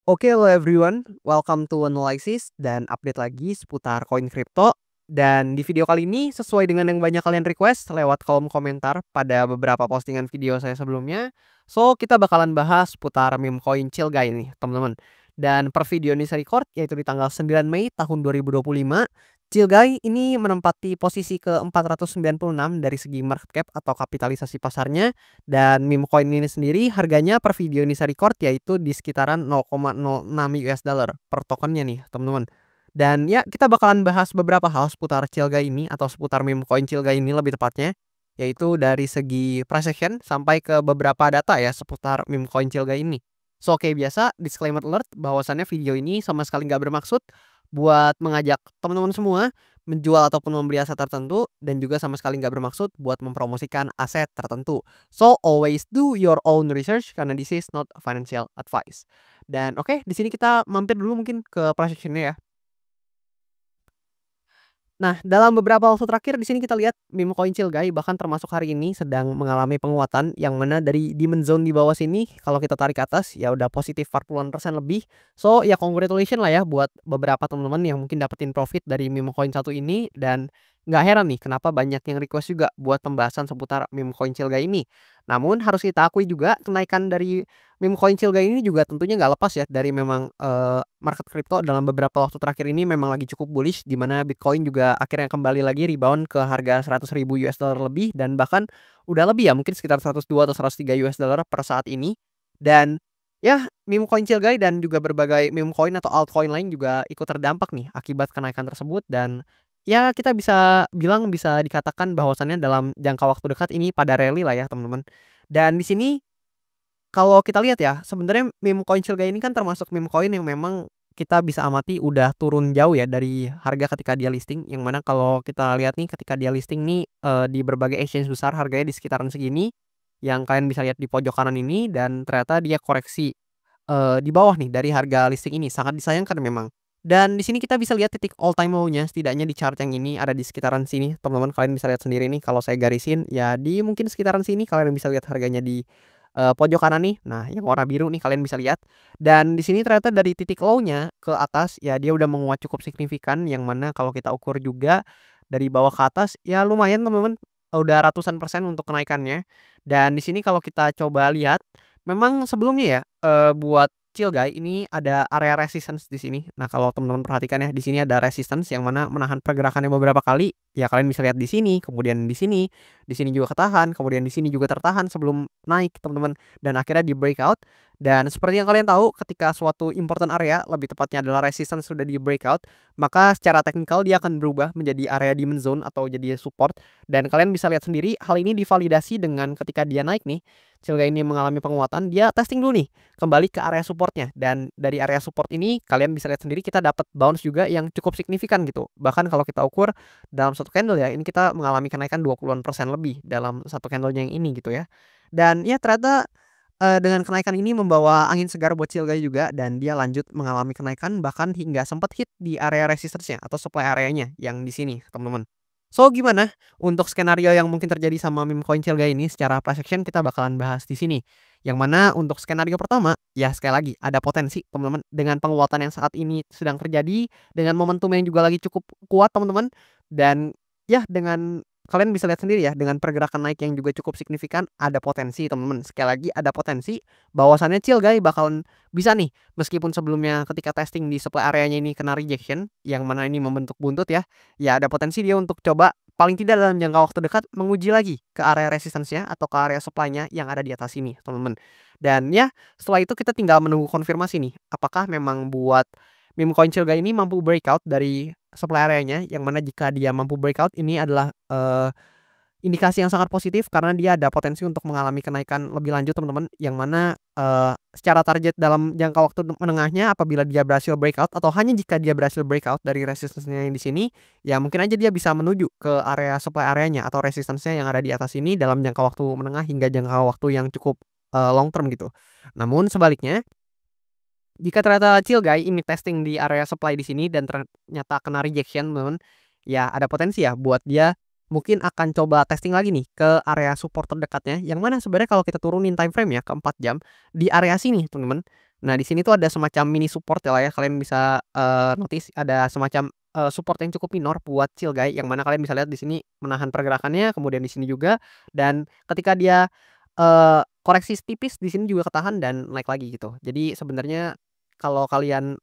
Oke, hello everyone, welcome to Analysis dan update lagi seputar koin kripto. Dan di video kali ini sesuai dengan yang banyak kalian request lewat kolom komentar pada beberapa postingan video saya sebelumnya. So, kita bakalan bahas seputar meme coin Chillguy nih, teman-teman. Dan per video ini saya record yaitu di tanggal 9 Mei tahun 2025. Chillguy ini menempati posisi ke-496 dari segi market cap atau kapitalisasi pasarnya. Dan meme coin ini sendiri harganya per video ini saya record yaitu di sekitaran 0,06 US dollar per tokennya nih teman-teman. Dan ya kita bakalan bahas beberapa hal seputar Chillguy ini atau seputar meme coin Chillguy ini lebih tepatnya. Yaitu dari segi price action sampai ke beberapa data ya seputar meme coin Chillguy ini. So oke, biasa disclaimer alert bahwasannya video ini sama sekali nggak bermaksud buat mengajak teman-teman semua menjual ataupun membeli aset tertentu, dan juga sama sekali nggak bermaksud buat mempromosikan aset tertentu. So always do your own research karena this is not financial advice. Dan oke, di sini kita mampir dulu mungkin ke price action-nya ya. Nah, dalam beberapa waktu terakhir di sini kita lihat meme coin Chillguy bahkan termasuk hari ini sedang mengalami penguatan, yang mana dari demand zone di bawah sini kalau kita tarik ke atas ya udah positif 40% lebih. So ya congratulations lah ya buat beberapa teman-teman yang mungkin dapetin profit dari meme coin satu ini. Dan nggak heran nih kenapa banyak yang request juga buat pembahasan seputar meme coin Chillguy ini. Namun harus kita akui juga kenaikan dari meme coin Chillguy ini juga tentunya nggak lepas ya dari memang market kripto dalam beberapa waktu terakhir ini memang lagi cukup bullish, di mana Bitcoin juga akhirnya kembali lagi rebound ke harga 100.000 US dollar lebih, dan bahkan udah lebih ya mungkin sekitar 102 atau 103 US dollar per saat ini. Dan ya meme coin Chillguy dan juga berbagai meme coin atau altcoin lain juga ikut terdampak nih akibat kenaikan tersebut. Dan ya kita bisa bilang, bisa dikatakan bahwasannya dalam jangka waktu dekat ini pada rally lah ya teman-teman. Dan di sini kalau kita lihat ya, sebenarnya meme coin Chillguy ini kan termasuk meme coin yang memang kita bisa amati udah turun jauh ya dari harga ketika dia listing, yang mana kalau kita lihat nih ketika dia listing nih di berbagai exchange besar harganya di sekitaran segini, yang kalian bisa lihat di pojok kanan ini. Dan ternyata dia koreksi di bawah nih dari harga listing ini, sangat disayangkan memang. Dan di sini kita bisa lihat titik all time low-nya setidaknya di chart yang ini ada di sekitaran sini, teman-teman. Kalian bisa lihat sendiri nih kalau saya garisin ya di mungkin sekitaran sini kalian bisa lihat harganya di pojok kanan nih. Nah, yang warna biru nih kalian bisa lihat. Dan di sini ternyata dari titik low-nya ke atas ya dia udah menguat cukup signifikan, yang mana kalau kita ukur juga dari bawah ke atas ya lumayan teman-teman, udah ratusan persen untuk kenaikannya. Dan di sini kalau kita coba lihat memang sebelumnya ya buat Chillguy ini ada area resistance di sini. Nah, kalau teman-teman perhatikan ya di sini ada resistance yang mana menahan pergerakannya beberapa kali. Ya kalian bisa lihat di sini, kemudian di sini juga ketahan, kemudian di sini juga tertahan sebelum naik, teman-teman. Dan akhirnya di breakout. Dan seperti yang kalian tahu, ketika suatu important area, lebih tepatnya adalah resistance sudah di breakout, maka secara teknikal dia akan berubah menjadi area demand zone atau jadi support. Dan kalian bisa lihat sendiri hal ini divalidasi dengan ketika dia naik nih, Chillguy ini mengalami penguatan, dia testing dulu nih kembali ke area supportnya. Dan dari area support ini kalian bisa lihat sendiri kita dapat bounce juga yang cukup signifikan gitu. Bahkan kalau kita ukur dalam satu candle ya, ini kita mengalami kenaikan 20% lebih dalam satu candlenya yang ini gitu ya. Dan ya ternyata dengan kenaikan ini membawa angin segar buat Chillguy juga, dan dia lanjut mengalami kenaikan bahkan hingga sempat hit di area resistance-nya atau supply areanya yang di sini, teman-teman. So gimana untuk skenario yang mungkin terjadi sama meme coin Chillguy ini secara price action, kita bakalan bahas di sini. Yang mana untuk skenario pertama, ya sekali lagi ada potensi teman-teman dengan penguatan yang saat ini sedang terjadi, dengan momentum yang juga lagi cukup kuat teman-teman. Dan ya dengan kalian bisa lihat sendiri ya dengan pergerakan naik yang juga cukup signifikan, ada potensi teman-teman. Sekali lagi ada potensi bahwasannya Chillguy bakalan bisa nih, meskipun sebelumnya ketika testing di supply areanya ini kena rejection, yang mana ini membentuk buntut ya. Ya ada potensi dia untuk coba paling tidak dalam jangka waktu dekat menguji lagi ke area resistance-nya atau ke area supply-nya yang ada di atas ini, teman-teman. Dan ya setelah itu kita tinggal menunggu konfirmasi nih, apakah memang buat meme coin Chillguy ini mampu breakout dari supply area-nya, yang mana jika dia mampu breakout ini adalah indikasi yang sangat positif karena dia ada potensi untuk mengalami kenaikan lebih lanjut, teman-teman. Yang mana secara target dalam jangka waktu menengahnya, apabila dia berhasil breakout atau hanya jika dia berhasil breakout dari resistance-nya yang di sini, ya mungkin aja dia bisa menuju ke area supply area-nya atau resistance-nya yang ada di atas ini dalam jangka waktu menengah hingga jangka waktu yang cukup long term gitu. Namun sebaliknya, jika ternyata Chillguy ini testing di area supply di sini dan ternyata kena rejection, teman-teman, ya ada potensi ya buat dia mungkin akan coba testing lagi nih ke area support terdekatnya, yang mana sebenarnya kalau kita turunin time frame ya ke 4 jam di area sini, teman-teman. Nah, di sini tuh ada semacam mini support ya lah ya, kalian bisa, notice ada semacam, support yang cukup minor buat Chill Guy, yang mana kalian bisa lihat di sini menahan pergerakannya, kemudian di sini juga, dan ketika dia, koreksi tipis di sini juga ketahan dan naik lagi gitu. Jadi sebenarnya kalau kalian,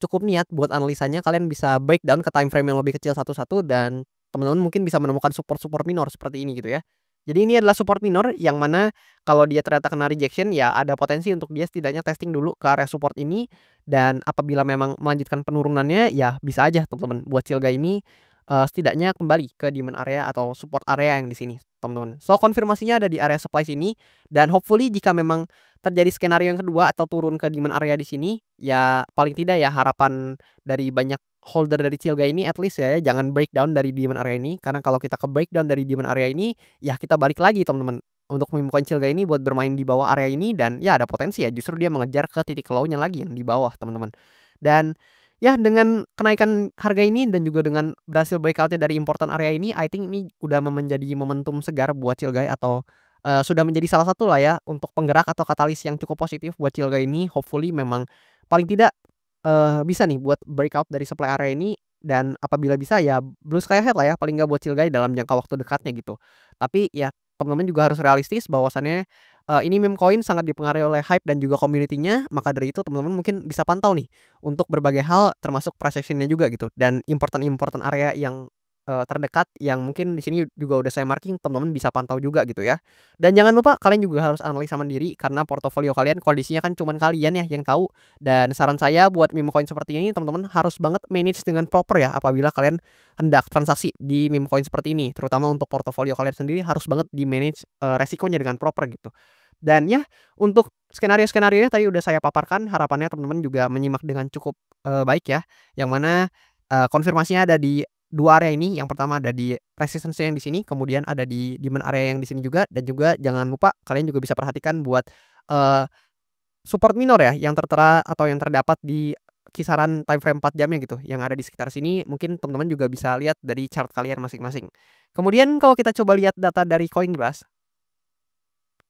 cukup niat buat analisanya, kalian bisa breakdown ke time frame yang lebih kecil satu-satu dan teman-teman mungkin bisa menemukan support-support minor seperti ini gitu ya. Jadi ini adalah support minor yang mana kalau dia ternyata kena rejection, ya ada potensi untuk dia setidaknya testing dulu ke area support ini, dan apabila memang melanjutkan penurunannya, ya bisa aja teman-teman buat Chill-Guy ini, setidaknya kembali ke demand area atau support area yang di sini, teman-teman. So, konfirmasinya ada di area supply sini, dan hopefully jika memang terjadi skenario yang kedua atau turun ke demand area di sini, ya paling tidak ya harapan dari banyak holder dari Chill-Guy ini at least ya jangan breakdown dari demand area ini, karena kalau kita ke breakdown dari demand area ini, ya kita balik lagi teman-teman untuk meme coin Chill-Guy ini buat bermain di bawah area ini, dan ya ada potensi ya justru dia mengejar ke titik low-nya lagi yang di bawah teman-teman. Dan ya dengan kenaikan harga ini dan juga dengan berhasil breakout-nya dari important area ini, I think ini udah menjadi momentum segar buat Chill-Guy atau, sudah menjadi salah satu lah ya untuk penggerak atau katalis yang cukup positif buat Chill-Guy ini. Hopefully memang paling tidak, bisa nih buat breakout dari supply area ini, dan apabila bisa ya blue sky ahead lah ya paling nggak buat Chill-Guy dalam jangka waktu dekatnya gitu. Tapi ya teman-teman juga harus realistis bahwasannya, ini meme coin sangat dipengaruhi oleh hype dan juga community-nya, maka dari itu teman-teman mungkin bisa pantau nih untuk berbagai hal termasuk price action-nya juga gitu, dan important-important area yang, terdekat yang mungkin di sini juga udah saya marking, teman-teman bisa pantau juga gitu ya. Dan jangan lupa kalian juga harus analisa mandiri karena portofolio kalian kondisinya kan cuman kalian ya yang tahu, dan saran saya buat meme coin seperti ini teman-teman harus banget manage dengan proper ya apabila kalian hendak transaksi di meme coin seperti ini, terutama untuk portofolio kalian sendiri harus banget di-manage, resikonya dengan proper gitu. Dan ya, untuk skenario-skenarionya tadi udah saya paparkan, harapannya teman-teman juga menyimak dengan cukup, baik ya, yang mana, konfirmasinya ada di 2 area ini, yang pertama ada di resistance yang di sini, kemudian ada di demand area yang di sini juga, dan juga jangan lupa kalian juga bisa perhatikan buat, eee, support minor ya, yang tertera atau yang terdapat di kisaran time frame 4 jamnya gitu, yang ada di sekitar sini, mungkin teman-teman juga bisa lihat dari chart kalian masing-masing. Kemudian kalau kita coba lihat data dari Coinbase,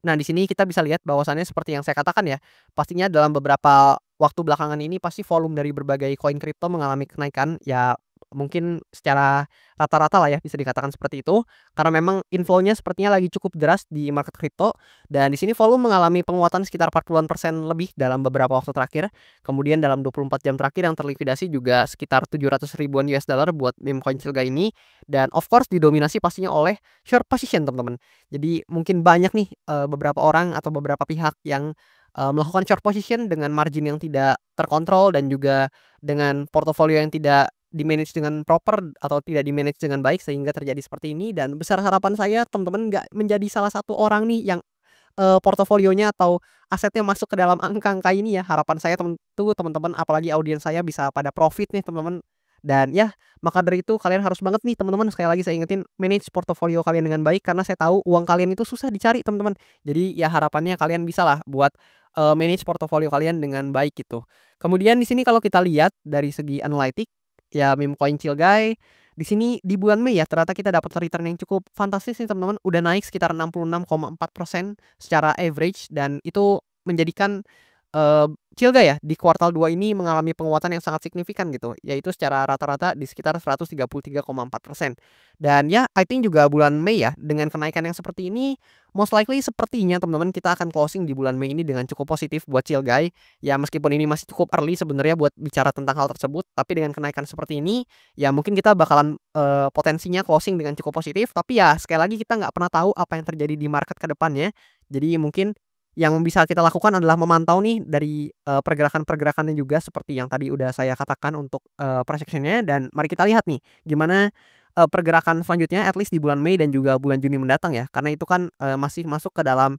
nah di sini kita bisa lihat bahwasannya seperti yang saya katakan ya, pastinya dalam beberapa waktu belakangan ini pasti volume dari berbagai koin kripto mengalami kenaikan, ya mungkin secara rata-rata lah ya bisa dikatakan seperti itu, karena memang inflow-nya sepertinya lagi cukup deras di market kripto, dan di sini volume mengalami penguatan sekitar 40% lebih dalam beberapa waktu terakhir. Kemudian dalam 24 jam terakhir yang terlikuidasi juga sekitar 700 ribuan US dollar buat meme coin Chill-Guy ini, dan of course didominasi pastinya oleh short position teman-teman. Jadi mungkin banyak nih, beberapa orang atau beberapa pihak yang, melakukan short position dengan margin yang tidak terkontrol dan juga dengan portofolio yang tidak di-manage dengan proper atau tidak di-manage dengan baik sehingga terjadi seperti ini, dan besar harapan saya teman-teman nggak menjadi salah satu orang nih yang, portofolionya atau asetnya masuk ke dalam angka-angka ini ya. Harapan saya tentu teman-teman apalagi audiens saya bisa pada profit nih teman-teman. Dan ya, maka dari itu kalian harus banget nih teman-teman, sekali lagi saya ingetin manage portofolio kalian dengan baik karena saya tahu uang kalian itu susah dicari teman-teman. Jadi ya harapannya kalian bisalah buat, manage portofolio kalian dengan baik gitu. Kemudian di sini kalau kita lihat dari segi analitik, ya meme coin Chill-Guy di sini di bulan Mei ya ternyata kita dapat return yang cukup fantastis nih teman-teman, udah naik sekitar 66,4% secara average, dan itu menjadikan, eee, Chill-Guy ya di kuartal 2 ini mengalami penguatan yang sangat signifikan gitu, yaitu secara rata-rata di sekitar 133,4%. Dan ya I think juga bulan Mei ya dengan kenaikan yang seperti ini, most likely sepertinya teman-teman kita akan closing di bulan Mei ini dengan cukup positif buat Chill-Guy. Ya meskipun ini masih cukup early sebenarnya buat bicara tentang hal tersebut, tapi dengan kenaikan seperti ini, ya mungkin kita bakalan, potensinya closing dengan cukup positif, tapi ya sekali lagi kita nggak pernah tahu apa yang terjadi di market ke depannya. Jadi mungkin yang bisa kita lakukan adalah memantau nih dari, pergerakan-pergerakannya juga seperti yang tadi udah saya katakan untuk, price action-nya, dan mari kita lihat nih gimana, pergerakan selanjutnya at least di bulan Mei dan juga bulan Juni mendatang ya. Karena itu kan, masih masuk ke dalam,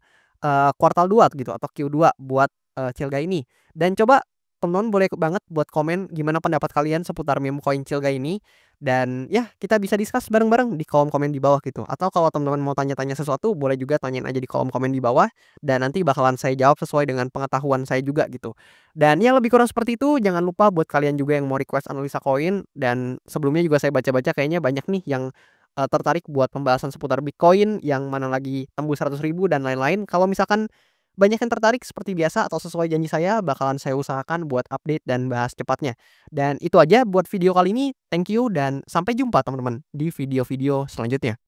kuartal 2 gitu atau Q2 buat, Chill-Guy ini. Dan coba teman-teman boleh banget buat komen gimana pendapat kalian seputar meme coin Chill-Guy ini, dan ya kita bisa discuss bareng-bareng di kolom komen di bawah gitu. Atau kalau teman-teman mau tanya-tanya sesuatu boleh juga tanyain aja di kolom komen di bawah, dan nanti bakalan saya jawab sesuai dengan pengetahuan saya juga gitu. Dan ya lebih kurang seperti itu, jangan lupa buat kalian juga yang mau request analisa koin, dan sebelumnya juga saya baca-baca kayaknya banyak nih yang, tertarik buat pembahasan seputar Bitcoin yang mana lagi tembus 100 ribu dan lain-lain. Kalau misalkan banyak yang tertarik seperti biasa atau sesuai janji saya bakalan saya usahakan buat update dan bahas cepatnya. Dan itu aja buat video kali ini, thank you dan sampai jumpa teman-teman di video-video selanjutnya.